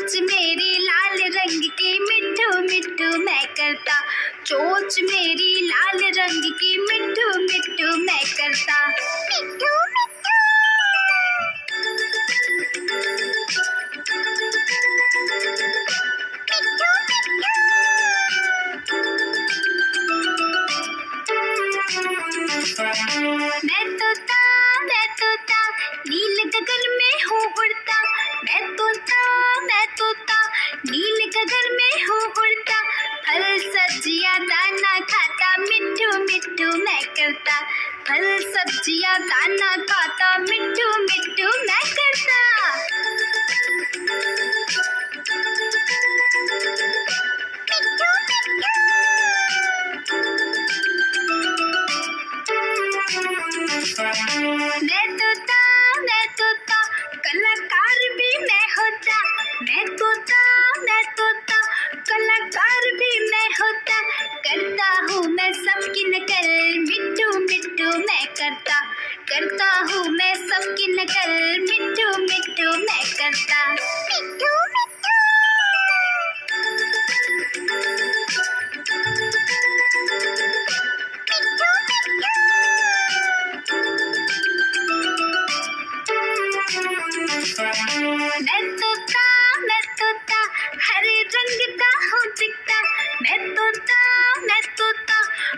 चोंच मेरी लाल रंग की मिट्ठू मिट्ठू मैं करता, चोंच मेरी लाल रंग की मिट्ठू मिट्ठू मैं करता। मिट्ठू मिट्ठू मैं तोता नील गगन में हूँ उड़ता, मैं तोता नील गगन में हूँ उड़ता, फल सब्जियाँ दाना खाता मिट्ठू मिट्ठू मैं करता, फल सब्जियाँ दाना खाता मिट्ठू मिट्ठू मैं करता। मैं तोता कलाकार भी मैं होता, मैं तोता कलाकार भी मैं होता, करता हूँ मैं सबकी नकल मिट्ठू मिट्ठू मैं करता, करता हूँ मैं सबकी नकल मिट्ठू मिट्ठू मैं करता। मिट्ठू मिट्ठू मैं तोता हरे रंग का हूँ दिखता, मैं तोता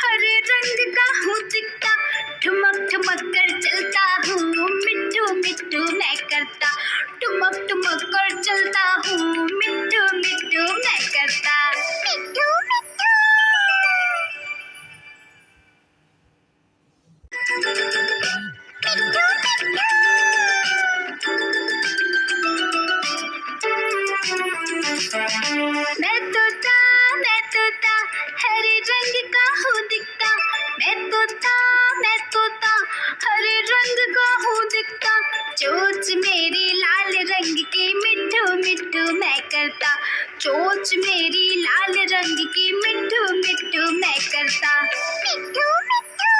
हरे रंग का हूँ दिखता, ठुमक ठुमक कर चलता हूँ मिट्ठू मिट्ठू मैं करता, ठुमक ठुमक कर चलता हूँ मिट्ठू मिट्ठू मैं करता। मिट्ठू मिट्ठू मैं तोता हरे रंग का हूँ दिखता, मैं तोता हरे रंग का हूँ दिखता, चोंच मेरी लाल रंग की मिट्ठू मिट्ठू मैं करता, चोंच मेरी लाल रंग की मिट्ठू मिट्ठू मैं करता। मिट्ठू मिट्ठू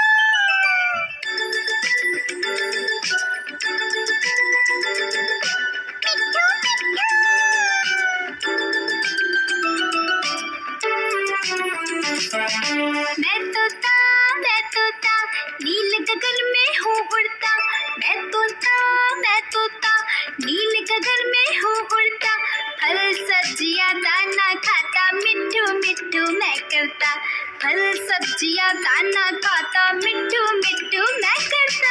मैं तोता नील गगन में हूँ उड़ता, मैं तोता नील गगन में हूँ उड़ता, फल सब्जियाँ दाना खाता मिट्ठू मिट्ठू मैं करता, फल सब्जियाँ दाना खाता मिट्ठू मिट्ठू मैं करता।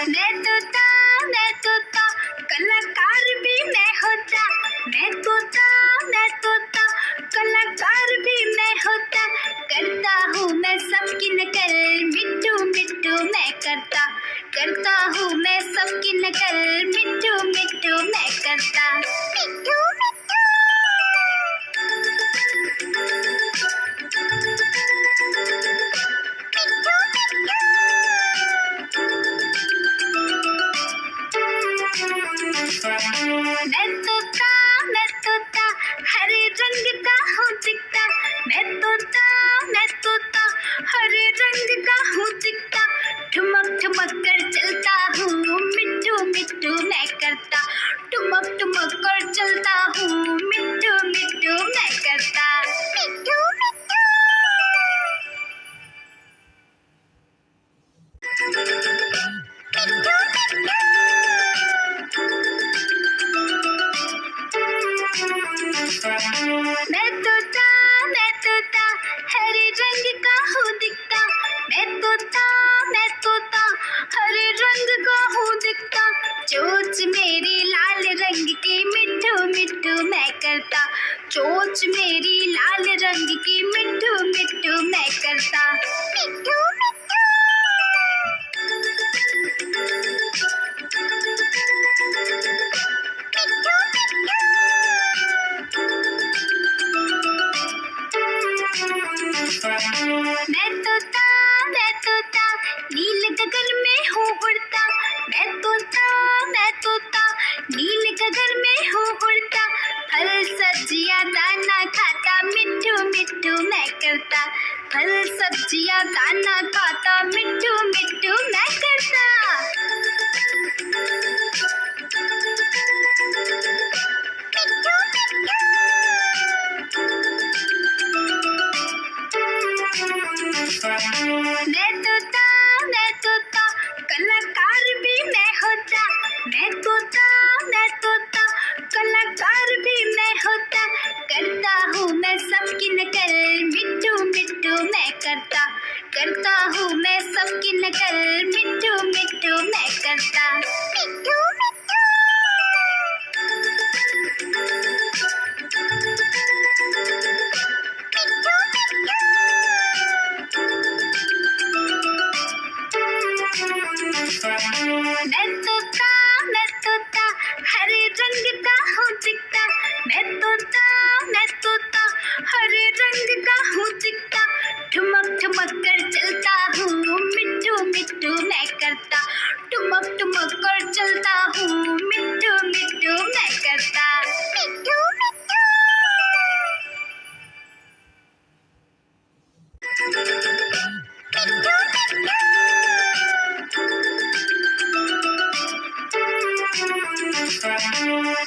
मैं तोता कलाकार भी मैं होता, मैं तोता कलाकार भी मैं होता, करता हूँ मैं सबकी नकल मिट्ठू मिट्ठू मैं करता, करता हूँ मैं सबकी नकल मिट्ठू मिट्ठू मैं करता। मिट्ठू मिट्ठू मैं तोता हरे रंग का हूँ दिखता, मैं तोता हरे रंग का हूँ दिखता, ठुमक ठुमक कर चलता हूँ मिट्ठू मिट्ठू मैं करता, ठुमक ठुमक कर चलता हूँ मिट्ठू मिट्ठू मैं करता। मिट्ठू मिट्ठू मैं तोता हरे रंग का हूँ दिखता, मैं तोता हरे रंग का हूँ दिखता, चोंच मेरी लाल रंग की मिट्ठू मिट्ठू मैं करता, चोंच मेरी लाल रंग की मिट्ठू मिट्ठू मैं करता। मिट्ठू मिट्ठू मैं तोता नील गगन में हूँ उड़ता, मैं तोता नील गगन में हूँ उड़ता, फल सब्जियाँ दाना खाता मिट्ठू मिट्ठू करता, फल सब्जियां दाना खाता, मिट्ठू मिट्ठू मैं करता। मैं तोता कलाकार भी मैं होता, मैं तोता कलाकार भी मैं होता, करता हूँ मैं सबकी नकल, मिट्ठू मिट्ठू मैं करता हूँ मैं सबकी नकल, मिट्ठू मिट्ठू मैं करता। मिट्ठू मैं तोता हरे रंग का हूँ दिखता, मैं तोता हरे रंग का हूँ दिखता, ठुमक ठुमक कर चलता हूँ, मिट्ठू मिट्ठू मैं करता, ठुमक ठुमक कर चलता हूँ, मिट्ठू मिट्ठू मैं करता। मिट्ठू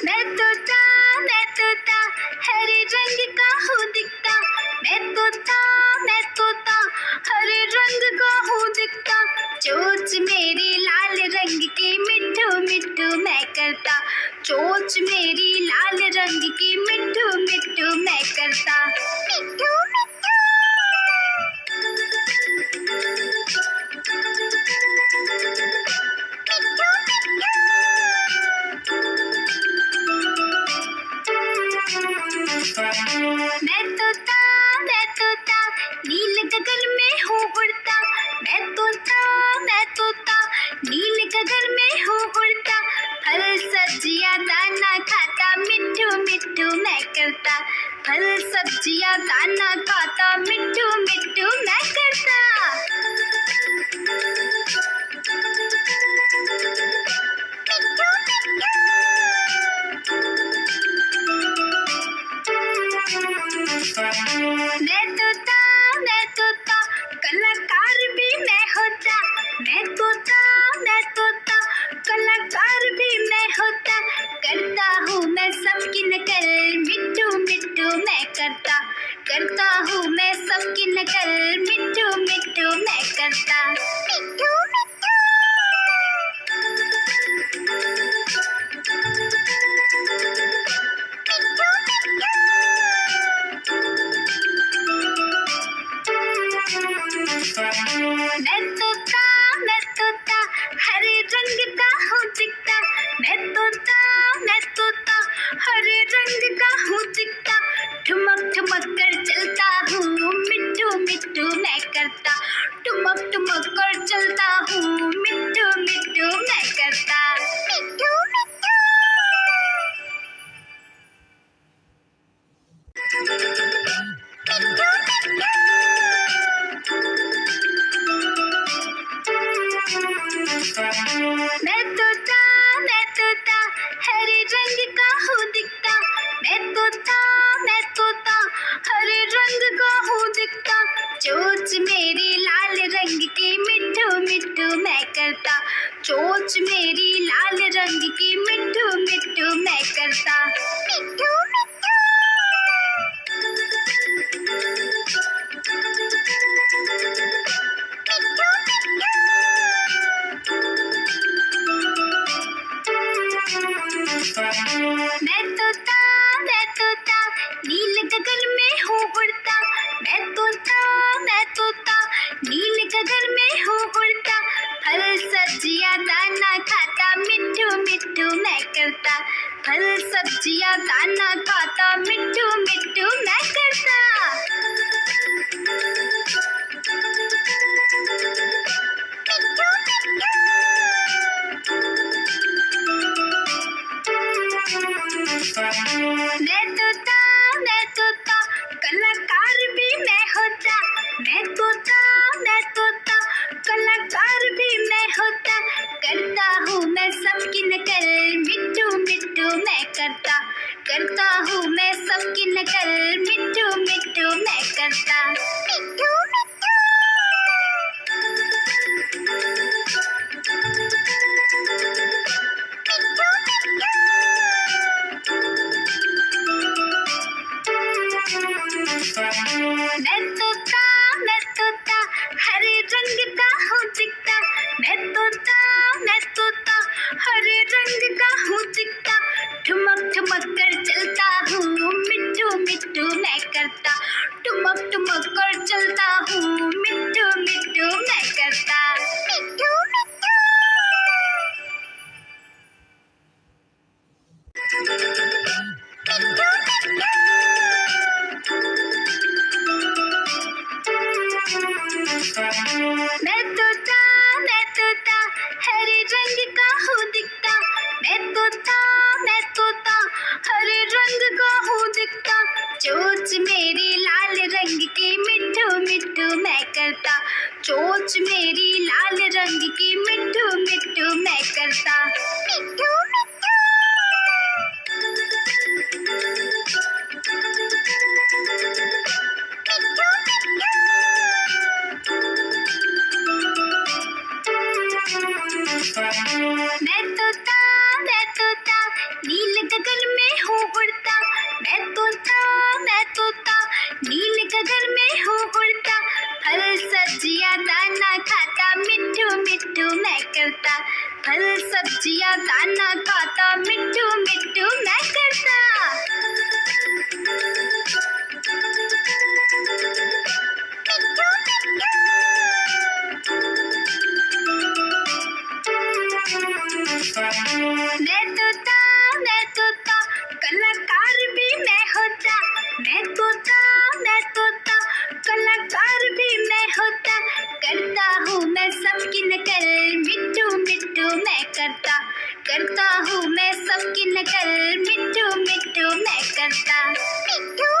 मैं तोता हरे रंग का हूँ दिखता, मैं तोता हरे रंग का हूँ दिखता, चोंच मेरी लाल रंग की, मिट्ठू मिट्ठू मैं करता, चोंच मेरी लाल रंग की, मिट्ठू मिट्ठू मैं करता। मिट्ठू मैं तोता नील गगन में हूँ उड़ता, मैं तोता नील गगन में हूँ उड़ता, फल सब्जियां दाना खाता, मिट्ठू मिट्ठू मैं करता, फल सब्जियां दाना खाता, मिट्ठू मिट्ठू मैं करता। मैं तोता कलाकार भी मैं होता, मैं तोता कलाकार भी मैं होता, करता हूँ मैं सबकी नकल, मिट्ठू मिट्ठू मैं करता हूँ मैं सबकी नकल, मिट्ठू मिट्ठू मैं करता। मिट्ठू मैं तोता हरे रंग का हूँ दिखता, मैं तोता हरे रंग का हूँ दिखता, ठुमक ठुमक कर चलता हूँ, मिट्ठू मिट्ठू मैं करता, ठुमक ठुमक कर चलता हूँ, मिट्ठू मिट्ठू मैं करता। मिट्ठू मैं तोता हरे रंग का हूँ दिखता, मैं तोता हरे रंग का हूँ दिखता, चोंच मेरी लाल रंग की, मिट्ठू मिट्ठू मैं करता, चोंच मेरी लाल रंग की, मिट्ठू मिट्ठू मैं करता। मिट्ठू मैं तोता नील गगन में हूँ उड़ता, मैं तोता नील गगन में हूँ उड़ता, फल सब्जियां दाना खाता, मिट्ठू मिट्ठू मैं करता, फल सब्जियां दाना खाता, मिट्ठू मिट्ठू मैं करता। मैं तोता कलाकार भी मैं होता, मैं तोता कलाकार भी मैं होता, करता हूँ मैं सबकी नकल, मिट्ठू मिट्ठू मैं करता करता हूँ मैं सबकी नकल, मिट्टू मिट्टू मैं करता। मिट्टू मिट्टू मैं तोता हरे रंग का हूँ दिखता। मैं तोता हरे रंग का हूँ दिखता। ठुमक ठुमक कर चलता हूँ, मिट्टू मिट्टू मैं करता। ठुमक ठुमक कर चलता हूँ, मिट्टू मिट्टू मैं करता। मिट्टू मिट्टू मैं तोता हरे रंग का हूँ दिखता। मैं तोता हरे रंग का हूँ दिखता। चोंच मेरी लाल रंग की, मिट्टू मिट्टू मैं करता। चोंच मेरी लाल रंग की, मिट्टू मिट्टू मैं करता। मिट्टू मिट्टू मैं तोता नील गगन में हूँ उड़ता। मैं तोता नील गगन में हूँ उड़ता। फल सब्जियाँ दाना खाता, मिट्टू मिट्टू मैं करता। फल सब्जियाँ दाना खाता, मिट्टू मिट्टू मैं करता। मैं तोता कलाकार भी मैं होता। मैं तोता कलाकार भी मैं होता। करता हूँ मैं सबकी नकल, मिट्टू मिट्टू मैं करता। करता हूँ मैं सबकी नकल, मिट्टू मिट्टू मैं करता। मिट्टू